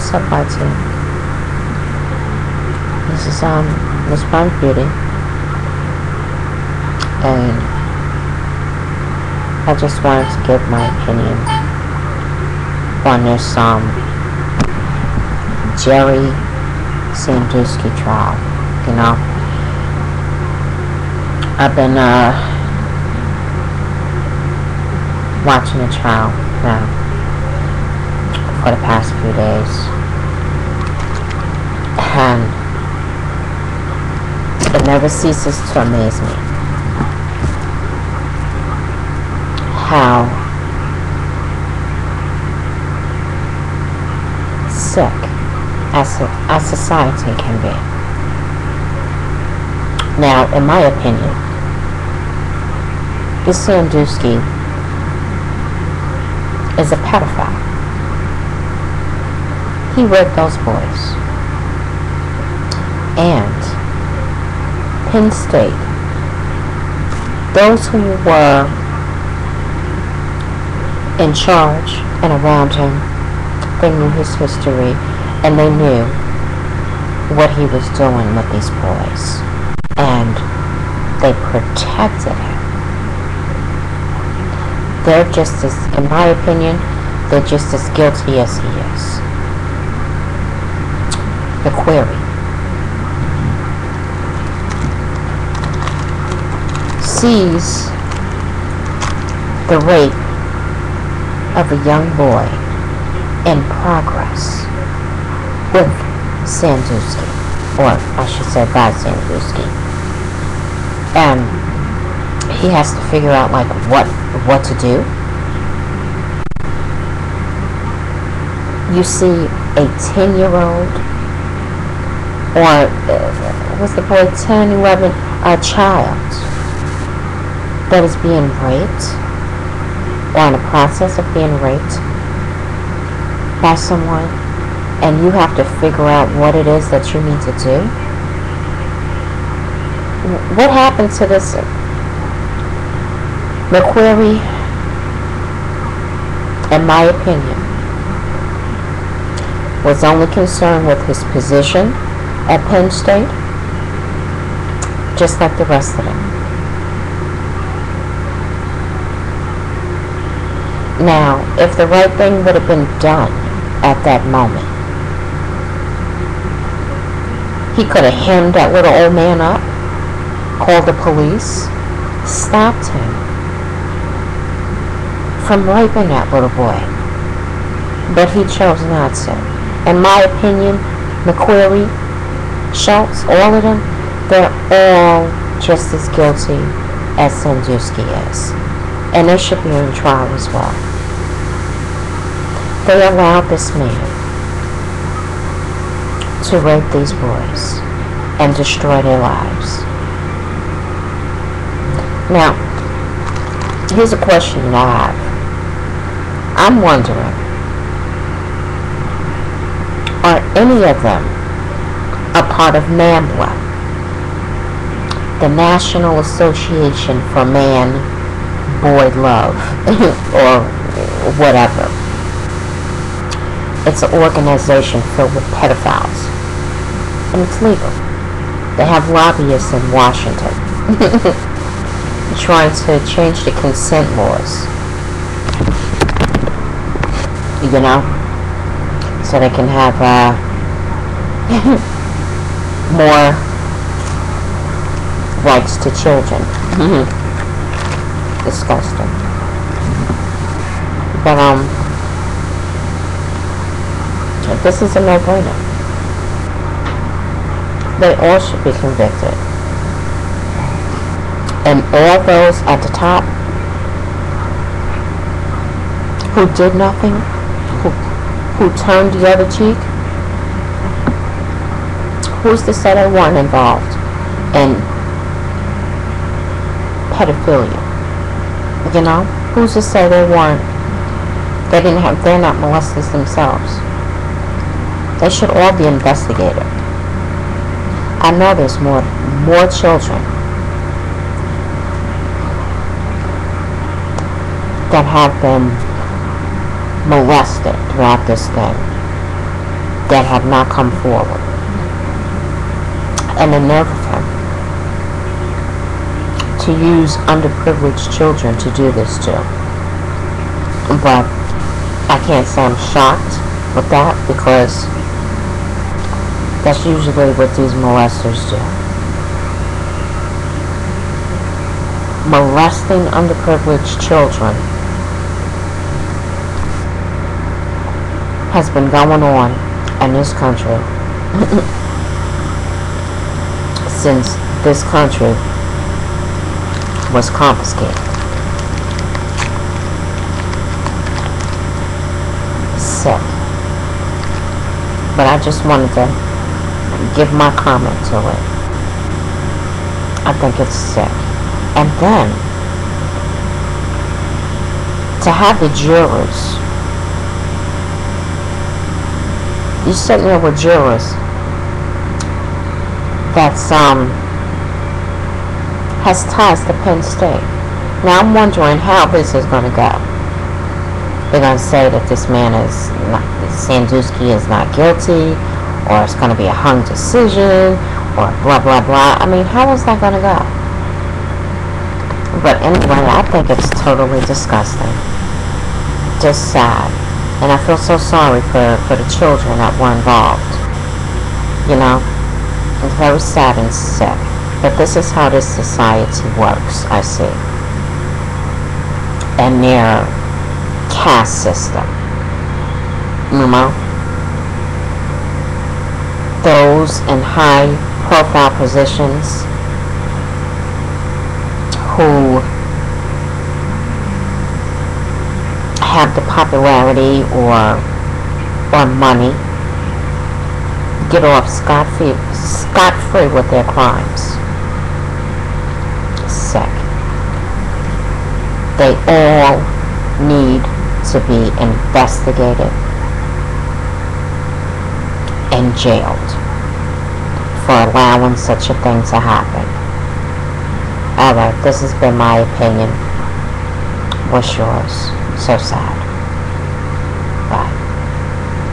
What's up, YT? This is Miss Brown Beauty, and I just wanted to give my opinion on this Jerry Sandusky trial. You know, I've been watching the trial now for the past few days, and it never ceases to amaze me how sick a society can be. Now, in my opinion, this Sandusky is a pedophile. He raped those boys. And Penn State, those who were in charge and around him, they knew his history and they knew what he was doing with these boys, and they protected him. They're just as, in my opinion, they're just as guilty as he is. The query: sees the rape of a young boy in progress with Sandusky, or I should say by Sandusky, and he has to figure out like what to do. You see a 10-year-old, or was the boy 10, 11, a child that is being raped, or in the process of being raped by someone, and you have to figure out what it is that you need to do. What happened to this? McQuarrie, in my opinion, was only concerned with his position at Penn State, just like the rest of them. Now, if the right thing would have been done at that moment, he could have hemmed that little old man up, called the police, stopped him from raping that little boy. But he chose not to. In my opinion, McQuarrie, Schultz, all of them, they're all just as guilty as Sandusky is. And they should be on trial as well. They allowed this man to rape these boys and destroy their lives. Now, here's a question that I have. I'm wondering, are any of them a part of NAMBLA, the National Association for Man-Boy Love, or whatever? It's an organization filled with pedophiles, and it's legal. They have lobbyists in Washington trying to change the consent laws, you know, so they can have more rights to children. Disgusting. But this is a no-brainer. They all should be convicted. And all those at the top who did nothing, who turned the other cheek, who's to say they weren't involved in pedophilia? You know, who's to say they're not molesters themselves? They should all be investigated. I know there's more children that have been molested throughout this thing. that have not come forward. And the nerve of him to use underprivileged children to do this to. But I can't say I'm shocked with that, because that's usually what these molesters do. Molesting underprivileged children has been going on in this country since this country was confiscated. Sick. But I just wanted to give my comment to it. I think it's sick. And then to have the jurors, you sitting there with jurors that's has ties to Penn State. Now I'm wondering how this is going to go. They're going to say that this man is not, Sandusky is not guilty, or it's going to be a hung decision, or blah blah blah. I mean, how is that going to go? But anyway, I think it's totally disgusting. Just sad. And I feel so sorry for the children that were involved. You know? It's very sad and sick. But this is how this society works, I see. And their caste system. You know? Those in high profile positions who have the popularity or money get off scot-free with their crimes. Sick. They all need to be investigated and jailed for allowing such a thing to happen. Alright, this has been my opinion. What's yours? So sad.